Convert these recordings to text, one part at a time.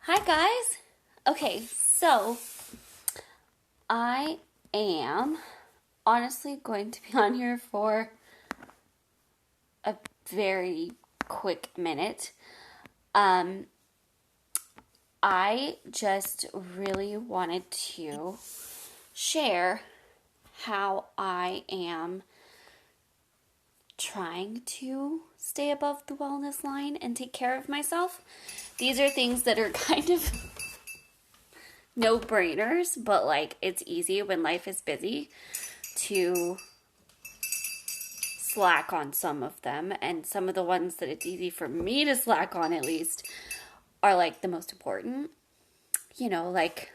Hi, guys. Okay, so I am honestly going to be on here for a very quick minute. Um, I just really wanted to share how I am trying to stay above the wellness line and take care of myself. These are things that are kind of no brainers, but like it's easy when life is busy to slack on some of them, and some of the ones that it's easy for me to slack on at least are like the most important. Like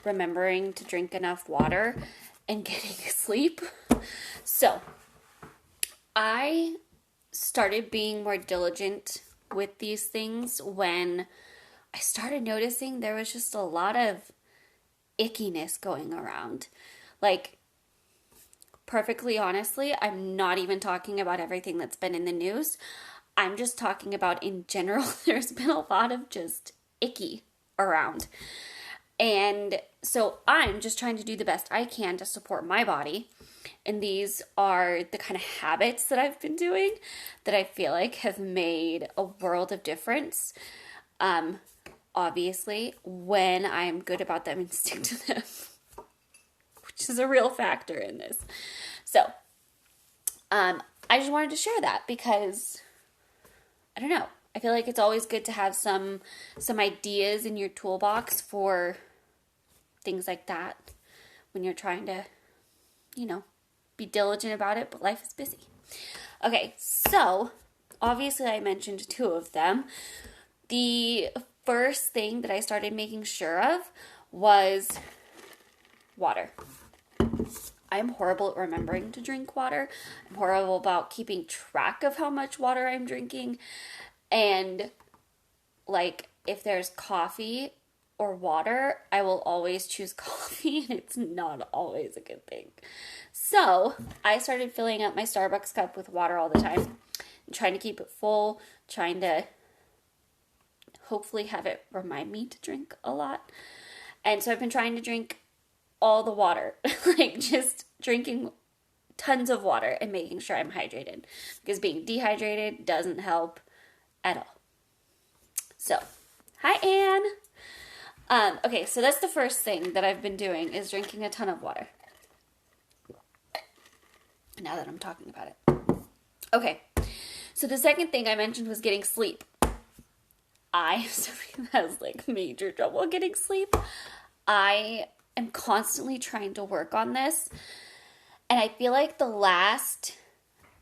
remembering to drink enough water and getting sleep. So, I started being more diligent with these things when I started noticing there was just a lot of ickiness going around. Like, perfectly honestly, I'm not even talking about everything that's been in the news. I'm just talking about in general, there's been a lot of just icky around. And so I'm just trying to do the best I can to support my body. And these are the kind of habits that I've been doing that I feel like have made a world of difference. Um, Obviously, when I'm good about them and stick to them, which is a real factor in this. So, I just wanted to share that because I don't know. I feel like it's always good to have some ideas in your toolbox for things like that when you're trying to, you know, be diligent about it, but life is busy. Okay, so obviously I mentioned two of them. The first thing that I started making sure of was water. I'm horrible at remembering to drink water. I'm horrible about keeping track of how much water I'm drinking. And like if there's coffee or water, I will always choose coffee, and it's not always a good thing. So I started filling up my Starbucks cup with water all the time, trying to keep it full, trying to hopefully have it remind me to drink a lot. And so I've been trying to drink all the water, like just drinking tons of water and making sure I'm hydrated, because being dehydrated doesn't help at all. So, hi Anne. Okay, so that's the first thing that I've been doing is drinking a ton of water. Now that I'm talking about it. Okay, so the second thing I mentioned was getting sleep. I, somebody that has like major trouble getting sleep. I am constantly trying to work on this. And I feel like the last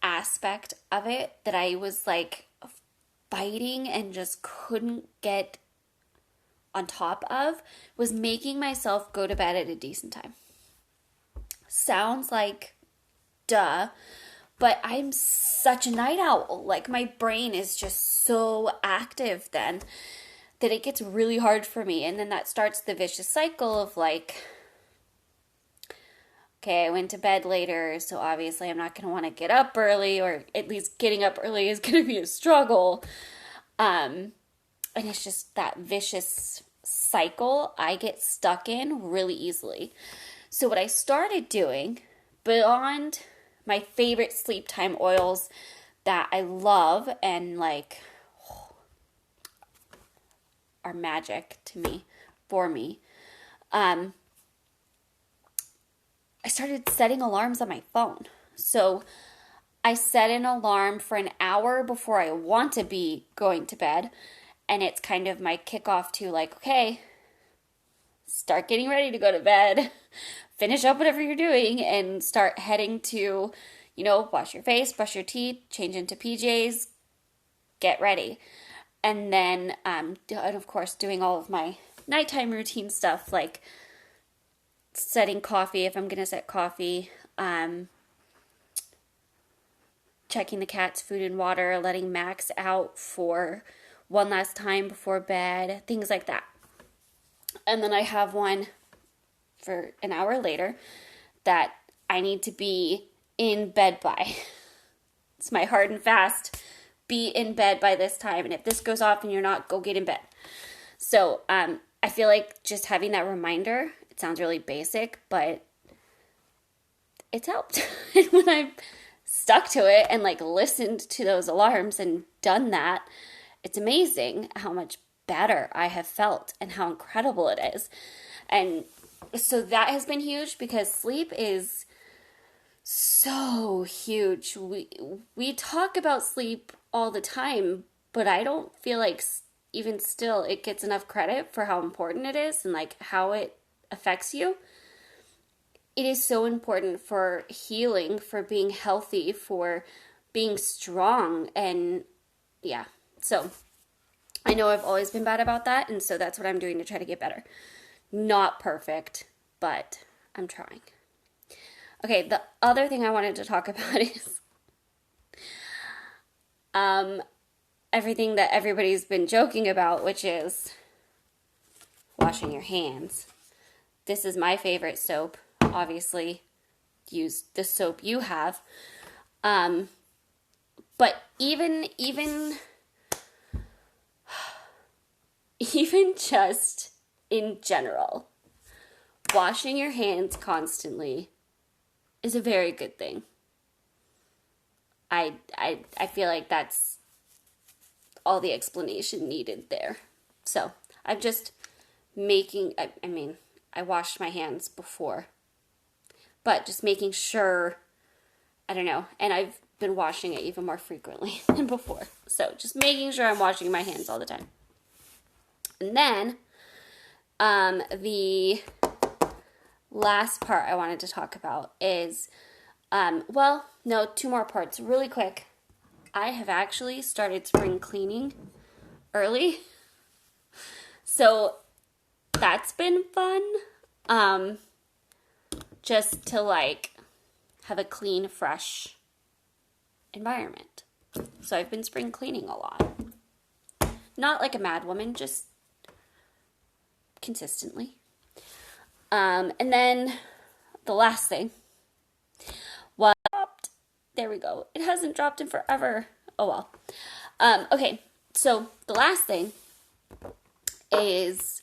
aspect of it that I was like fighting and just couldn't get on top of was making myself go to bed at a decent time. Sounds like duh, but I'm such a night owl. Like my brain is just so active then that it gets really hard for me. And then that starts the vicious cycle of like, okay, I went to bed later, so obviously I'm not going to want to get up early, or at least getting up early is going to be a struggle. And it's just that vicious cycle I get stuck in really easily. So what I started doing, beyond my favorite sleep time oils that I love and like are magic to me, for me, I started setting alarms on my phone. So I set an alarm for an hour before I want to be going to bed. And it's kind of my kickoff to like, okay, start getting ready to go to bed, finish up whatever you're doing, and start heading to, wash your face, brush your teeth, change into PJs, get ready. And then, and of course, doing all of my nighttime routine stuff, like setting coffee if I'm going to set coffee, checking the cat's food and water, letting Max out for one last time before bed, things like that. And then I have one for an hour later that I need to be in bed by. It's my hard and fast, be in bed by this time. And if this goes off and you're not, go get in bed. So I feel like just having that reminder, it sounds really basic, but it's helped. And when I've stuck to it and like listened to those alarms and done that, it's amazing how much better I have felt and how incredible it is. And so that has been huge because sleep is so huge. We talk about sleep all the time, but I don't feel like even still it gets enough credit for how important it is and like how it affects you. It is so important for healing, for being healthy, for being strong. And yeah, so I know I've always been bad about that. And so that's what I'm doing to try to get better. Not perfect, but I'm trying. Okay, the other thing I wanted to talk about is everything that everybody's been joking about, which is washing your hands. This is my favorite soap. Obviously, use the soap you have. But even just in general, washing your hands constantly is a very good thing. I feel like that's all the explanation needed there. So I'm just I washed my hands before, but just making sure, I don't know, and I've been washing it even more frequently than before. So just making sure I'm washing my hands all the time. And then the last part I wanted to talk about is, two more parts really quick. I have actually started spring cleaning early. So that's been fun. Just to like have a clean, fresh environment. So I've been spring cleaning a lot. Not like a mad woman, just consistently. And then the last thing was dropped. There we go. It hasn't dropped in forever. Oh well. Okay, so the last thing is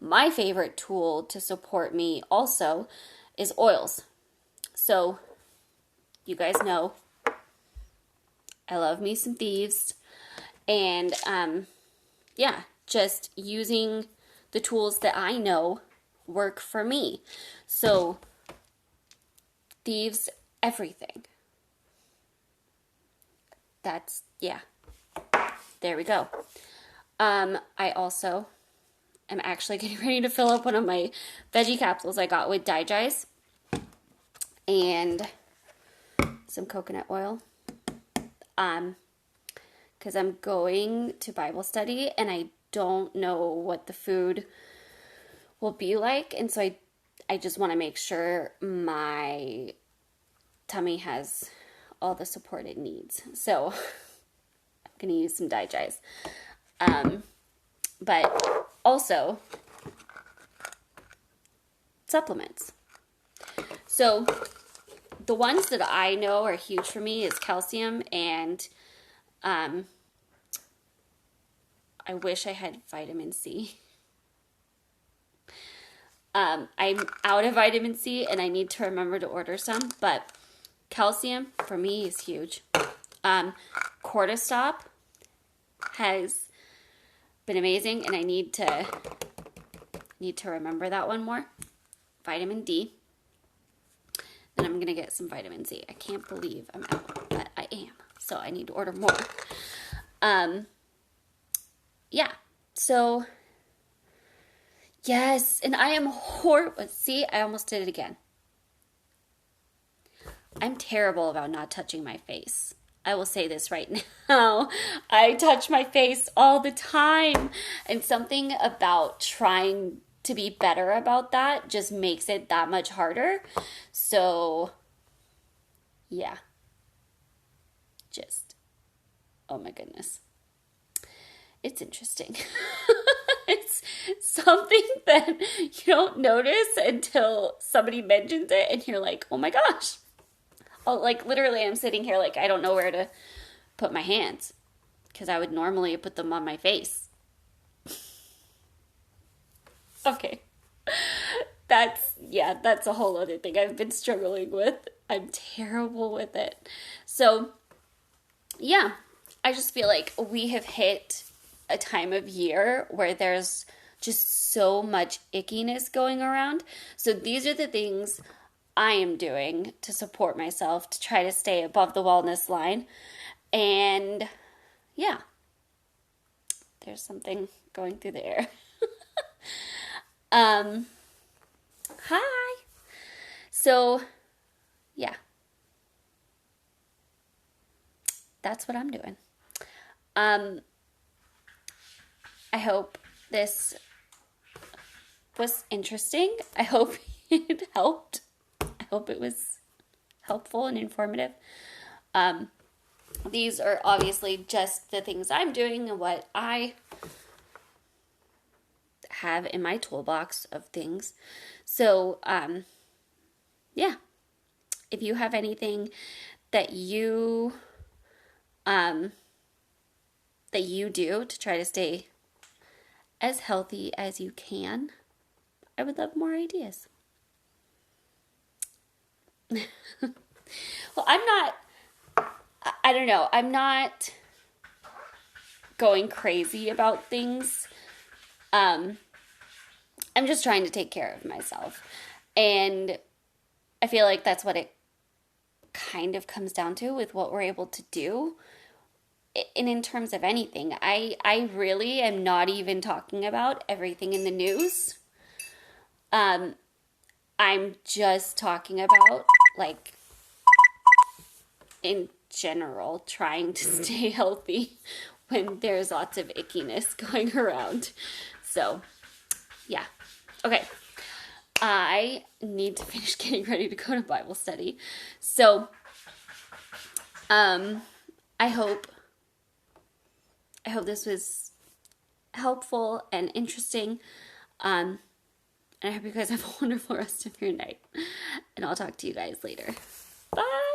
my favorite tool to support me also is oils. So you guys know I love me some Thieves. And just using the tools that I know work for me. So Thieves everything. That's, yeah. There we go. I also am actually getting ready to fill up one of my veggie capsules I got with Digest and some coconut oil. Because I'm going to Bible study and I don't know what the food will be like. And so I just want to make sure my tummy has all the support it needs. So I'm going to use some Digest. But also supplements. So the ones that I know are huge for me is calcium and I wish I had vitamin C. I'm out of vitamin C and I need to remember to order some, but calcium for me is huge. Cortistop has been amazing and I need to remember that one more. Vitamin D. Then I'm going to get some vitamin C. I can't believe I'm out, but I am. So I need to order more. So yes, and I am horrible. See, I almost did it again. I'm terrible about not touching my face. I will say this right now. I touch my face all the time. And something about trying to be better about that just makes it that much harder. So, yeah. Oh my goodness. It's interesting. It's something that you don't notice until somebody mentions it and you're like, oh my gosh. Literally I'm sitting here like I don't know where to put my hands because I would normally put them on my face. that's a whole other thing I've been struggling with. I'm terrible with it. So, yeah, I just feel like we have hit a time of year where there's just so much ickiness going around. So these are the things I am doing to support myself to try to stay above the wellness line. And yeah, there's something going through the air. Hi. So, yeah. That's what I'm doing. I hope this was interesting. I hope it helped. I hope it was helpful and informative. These are obviously just the things I'm doing and what I have in my toolbox of things. So, yeah. If you have anything that you do to try to stay as healthy as you can, I would love more ideas. Well, I don't know, I'm not going crazy about things. I'm just trying to take care of myself. And I feel like that's what it kind of comes down to with what we're able to do. And in terms of anything, I really am not even talking about everything in the news. I'm just talking about, like, in general, trying to stay healthy when there's lots of ickiness going around. So, yeah. Okay. I need to finish getting ready to go to Bible study. So, I hope this was helpful and interesting. And I hope you guys have a wonderful rest of your night. And I'll talk to you guys later. Bye!